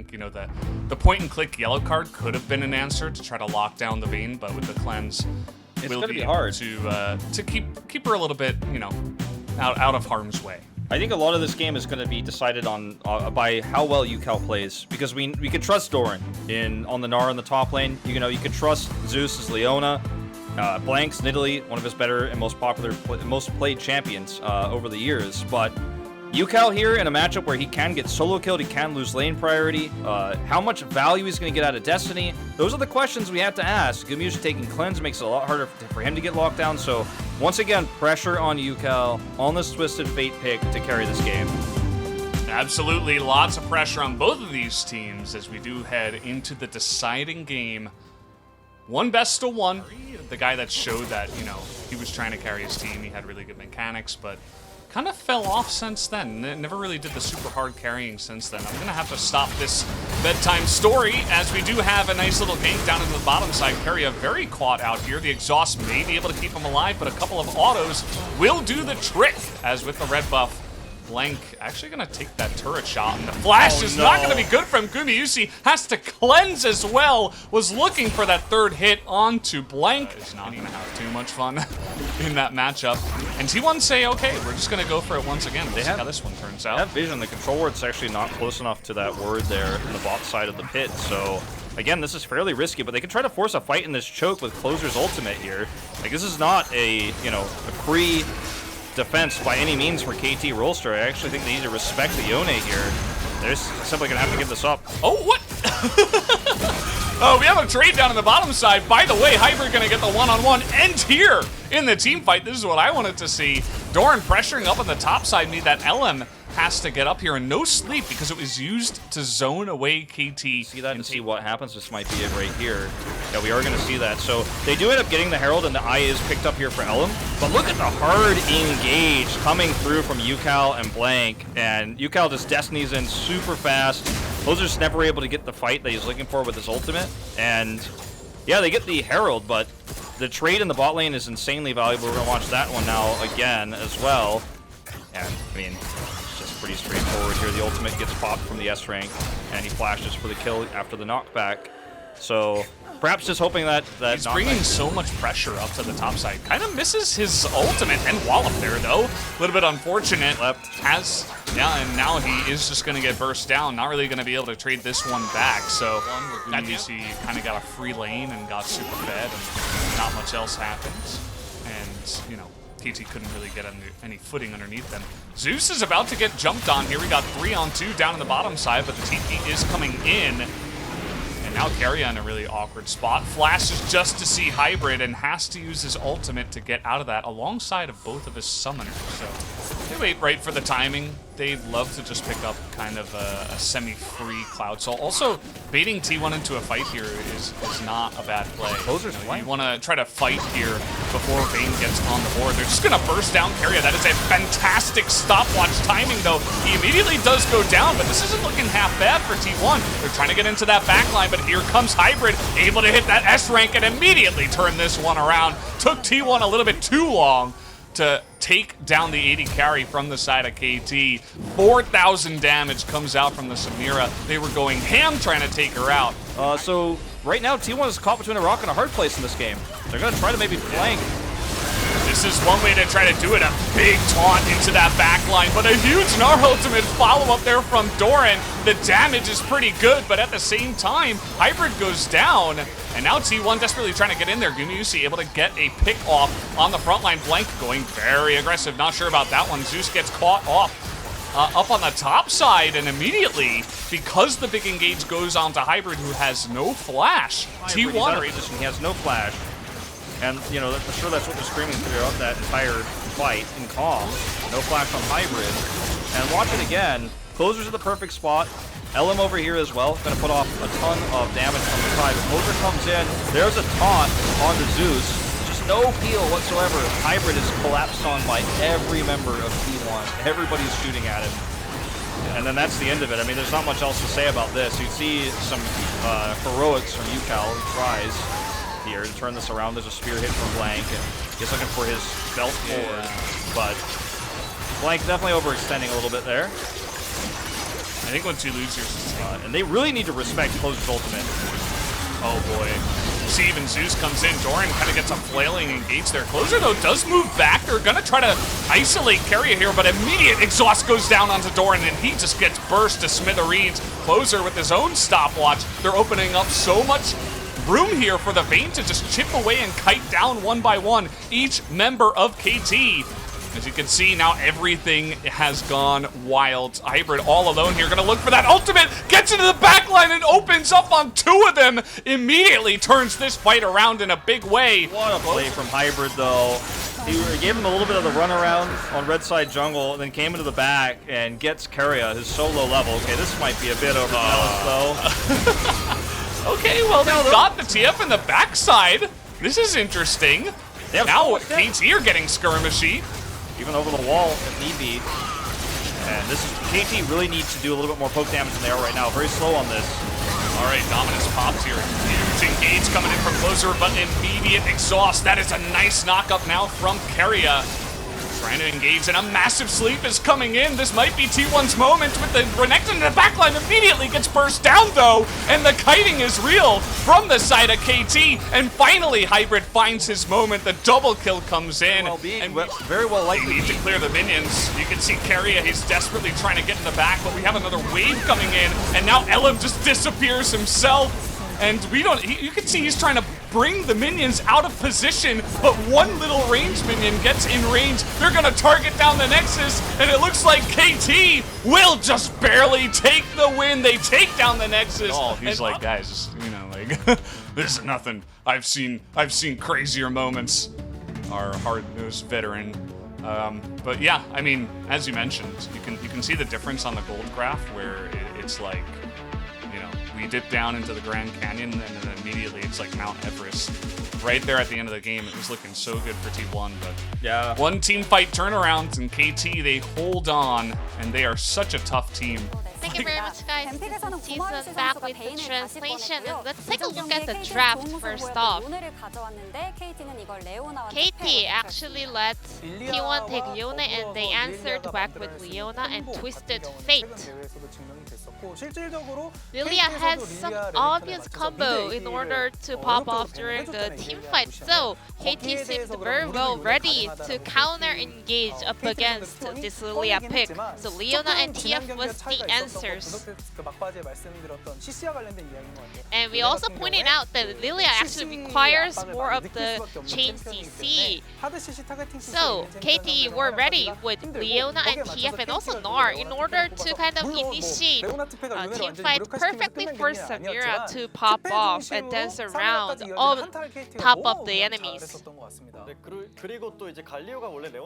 think, you know, the point-and-click yellow card could have been an answer to try to lock down the Vayne, but with the cleanse, it's going to be hard to keep her a little bit, you know, out of harm's way. I think a lot of this game is going to be decided on by how well UCal plays, because we could trust Doran on the Gnar in the top lane. You know, you could trust Zeus as Leona. Blank's Nidalee, one of his better and most popular, most played champions over the years. But UCal here in a matchup where he can get solo killed, he can lose lane priority. How much value he's going to get out of Destiny? Those are the questions we have to ask. Gamush taking cleanse makes it a lot harder for him to get locked down. So once again, pressure on UCal on this Twisted Fate pick to carry this game. Absolutely, lots of pressure on both of these teams as we do head into the deciding game. One best of one. The guy that showed that, you know, he was trying to carry his team. He had really good mechanics, but kind of fell off since then. Never really did the super hard carrying since then. I'm going to have to stop this bedtime story as we do have a nice little gank down in the bottom side. Keria very caught out here. The exhaust may be able to keep him alive, but a couple of autos will do the trick, as with the red buff. Blank actually going to take that turret shot, and the flash is not going to be good from Gumayusi. Has to cleanse as well. Was looking for that third hit onto Blank. Is not going to have too much fun in that matchup. And T1 say, okay, we're just going to go for it once again. We'll see how this one turns out. They have vision. The control ward's actually not close enough to that word there in the bot side of the pit. So again, this is fairly risky, but they can try to force a fight in this choke with Closer's ultimate here. Like, this is not a, you know, a free defense by any means for KT Rollster. I actually think they need to respect the Yone here. They're simply going to have to give this up. Oh, what? Oh, we have a trade down on the bottom side. By the way, Hybrid going to get the one-on-one end here in the team fight. This is what I wanted to see. Doran pressuring up on the top side. Need that LM has to get up here, and no sleep because it was used to zone away KT. See that and see what happens. This might be it right here. Yeah, we are going to see that. So they do end up getting the Herald, and the eye is picked up here for Elm. But look at the hard engage coming through from UCal and Blank. And UCal just Destinies in super fast. Those are just never able to get the fight that he's looking for with his ultimate. And yeah, they get the Herald, but the trade in the bot lane is insanely valuable. We're going to watch that one now again as well. And I mean, it's just pretty straightforward here. The ultimate gets popped from the S rank, and he flashes for the kill after the knockback. So perhaps just hoping that he's bringing so much pressure up to the top side. Kind of misses his ultimate and wallop there though. A little bit unfortunate. Yeah, and now he is just going to get burst down. Not really going to be able to trade this one back. So at least he kind of got a free lane and got super fed, and not much else happened. And you know, TT couldn't really get any footing underneath them. Zeus is about to get jumped on here. We got 3-on-2 down in the bottom side, but the TP is coming in. And now Keria in a really awkward spot. Flashes just to see Hybrid and has to use his ultimate to get out of that alongside of both of his summoners. So they wait right for the timing. They love to just pick up kind of a semi-free Cloud Soul. Also, baiting T1 into a fight here is not a bad play. You want to try to fight here before Vayne gets on the board. They're just going to burst down Keria. That is a fantastic stopwatch timing, though. He immediately does go down, but this isn't looking half bad for T1. They're trying to get into that backline, but here comes Hybrid, able to hit that S rank and immediately turn this one around. Took T1 a little bit too long to take down the 80 carry from the side of KT. 4,000 damage comes out from the Samira. They were going ham trying to take her out. So right now, T1 is caught between a rock and a hard place in this game. They're going to try to maybe flank. This is one way to try to do it, a big taunt into that backline, but a huge Gnar ultimate follow-up there from Doran. The damage is pretty good, but at the same time, Hybrid goes down, and now T1 desperately trying to get in there. Gumayusi able to get a pick off on the front line. Blank going very aggressive, not sure about that one. Zeus gets caught off up on the top side, and immediately, because the big engage goes on to Hybrid, who has no flash, T1... He has no flash. And, you know, I'm sure that's what they're screaming throughout that entire fight in calm. No flash on Hybrid. And watch it again. Closer's at the perfect spot. LM over here as well. Going to put off a ton of damage from the side. Closer comes in. There's a taunt onto Zeus. Just no peel whatsoever. Hybrid is collapsed on by every member of T1. Everybody's shooting at him. And then that's the end of it. I mean, there's not much else to say about this. You see some heroics from UCal who tries here to turn this around. There's a spear hit from Blank, and he's looking for his belt forward. But Blank definitely overextending a little bit there. I think once you lose your... And they really need to respect Closer's ultimate. Oh boy. See, even Zeus comes in. Doran kind of gets a flailing engage there. Closer, though, does move back. They're going to try to isolate Keria here, but immediate exhaust goes down onto Doran, and he just gets burst to smithereens. Closer with his own stopwatch. They're opening up so much room here for the Vayne to just chip away and kite down one by one each member of KT. As you can see, now everything has gone wild. Hybrid all alone here, gonna look for that ultimate, gets into the backline and opens up on two of them. Immediately turns this fight around in a big way. What a play from Hybrid, though. He gave him a little bit of the runaround on red side jungle, and then came into the back and gets Keria, his solo level. Okay, this might be a bit overzealous, though. Okay, well, they got the TF in the backside. This is interesting. Now KT are getting skirmishy. Even over the wall if need be. And this is KT really needs to do a little bit more poke damage than they are right now. Very slow on this. All right, Dominus pops here. Huge engage coming in from Closer, but immediate exhaust. That is a nice knock-up now from Keria. Trying to engage, and a massive sleep is coming in. This might be T1's moment with the Renekton in the backline. Immediately gets burst down, though, and the kiting is real from the side of KT. And finally, Hybrid finds his moment. The double kill comes in. Very well likely. They need to clear the minions. You can see Keria, he's desperately trying to get in the back, but we have another wave coming in, and now Elim just disappears himself. And we don't, you can see he's trying to bring the minions out of position, but one little range minion gets in range. They're gonna target down the Nexus, and it looks like KT will just barely take the win. They take down the Nexus. Oh, he's like, guys, you know, like, this is nothing. I've seen crazier moments. Our hard-nosed veteran. But yeah, I mean, as you mentioned, you can see the difference on the gold graph where it's like, we dip down into the Grand Canyon, and then immediately it's like Mount Everest. Right there at the end of the game, it was looking so good for T1, but yeah, one team fight turnaround, and KT, they hold on, and they are such a tough team. Thank you very much, guys. Season back with the translation, and let's take a look at the draft first off. KT actually let T1 take Leona, and they answered back with Leona and Twisted Fate. Lilia has some obvious combo in order to pop off during the team fight, so KT seems very well ready to counter-engage up against this Lilia pick. So Leona and TF was the answers. And we also pointed out that Lilia actually requires more of the chain CC. So KT were ready with Leona and TF and also Gnar in order to kind of initiate team fight perfectly for Samira to pop off and dance around on top of the enemies.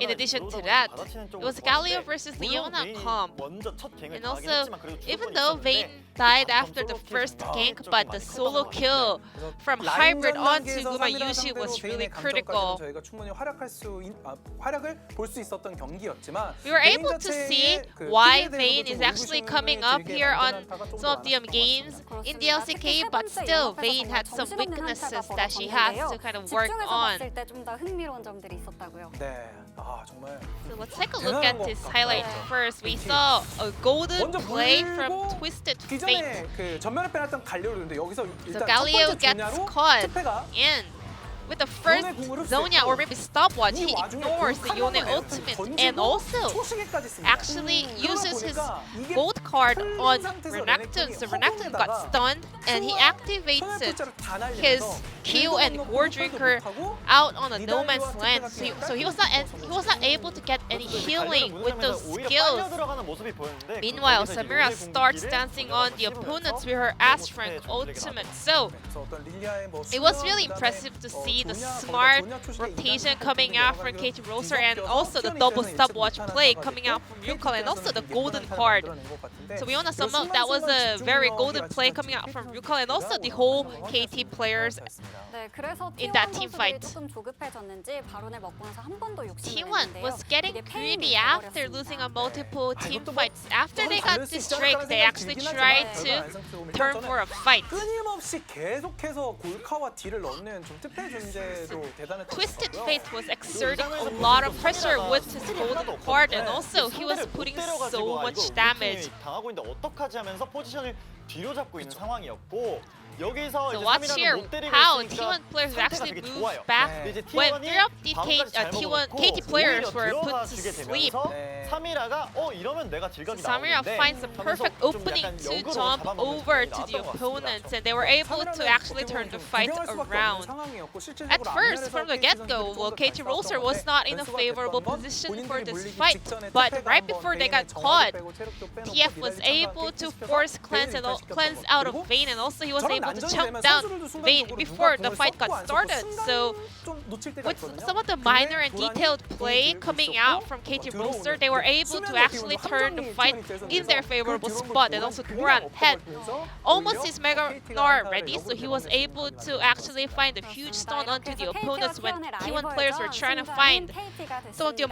In addition to that, it was Galio versus Leona comp. And also, even though Vayne died after the first gank, but the solo kill from Hybrid onto Guma Yushi was really critical. We were able to see why Vayne is actually coming up here on some of the games in the LCK, but still Vayne had some weaknesses that she has to kind of work on. So let's take a look at this highlight first. We saw a golden play from Twisted Fate. So Galio gets caught in with the first Zonia or maybe stopwatch, he ignores the Yone ultimate and also actually uses his gold card on Renekton. So Renekton got stunned and he activates his Q and Gore Drinker out on a no man's land. So he was not able to get any healing with those skills. Meanwhile, Samira starts dancing on the opponents with her Ash Rank ultimate. So it was really impressive to see the smart rotation coming out from KT Roser and also the double stopwatch play coming out from Yukon and also the golden card. So we want to sum up, that was a very golden play coming out from Yukon and also the whole KT players in that team fight. T1 was getting greedy after losing on multiple team fights. After they got this Drake, they actually tried to turn for a fight. Twisted Fate was exerting a lot of pressure with his golden card and also he was putting so much damage 당하고 있는데 어떡하지 하면서 포지션을 뒤로 잡고 있는 상황이었고 여기서 So 이제 watch here 3이라는 못 때리고 how 있으니까 T1 players 상태가 actually 되게 moved 좋아요. back 근데 이제 when T1이 3 of the 방금까지 잘 T1 먹어놓고 KT players 오히려 were put 들어가주게 to sleep. 되면서 3이라가 이러면 내가 질각이 Samira 나오는데 finds the perfect 하면서 좀 opening 약간 to 역으로 jump 잡아먹는 over 장면이 to the 나왔던 것 opponents, 같습니다. and they were able to actually turn the fight around. At first, from the get-go, well, KT Rolster was not in a favorable position for this fight, but right before they got caught, TF was able to force cleanse out of Vayne, and also he was able to chunk down Vayne before the fight got started. So with some of the minor and detailed play coming out from KT Rolster, they were able to actually turn the fight in their favorable spot. And also Doran had almost his Mega Gnar ready, so he was able to actually find a huge stun onto the opponents when T1 players were trying to find some of the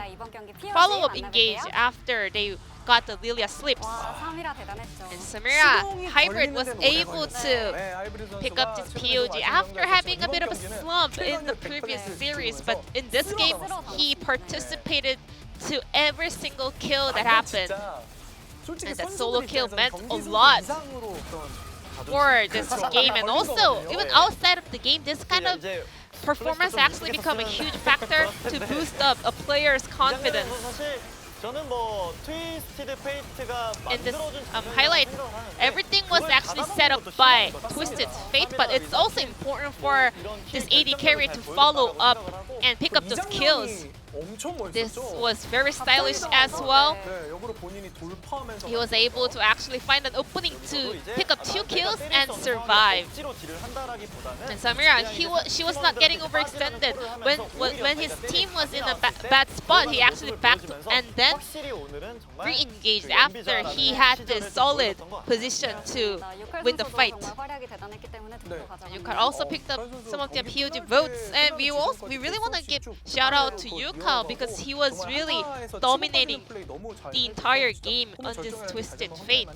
follow-up engage after they got the Lilia slips. And Samira Hybrid was able to pick up this POG after having a bit of a slump in the previous series, but in this game he participated to every single kill that happened. And that solo kill meant a lot for this game, and also even outside of the game, this kind of performance actually become a huge factor to boost up a player's confidence. 저는 뭐 트위스티드 페이트가 In this 만들어준 highlight, everything was actually set up by Twisted Fate, but it's also important for this AD carry to follow up and pick up those kills. This was very stylish as well. He was able to actually find an opening to pick up 2 kills and survive. And Samira, she was not getting overextended. When his team was in a bad spot, he actually backed and then re-engaged after he had this solid position to win the fight. Yukar also picked up some of the POG votes, and we really want to give shout out to Yukar because he was really dominating the entire game on this Twisted Fate.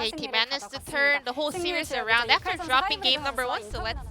KT managed to turn the whole series around after dropping game number 1, so let's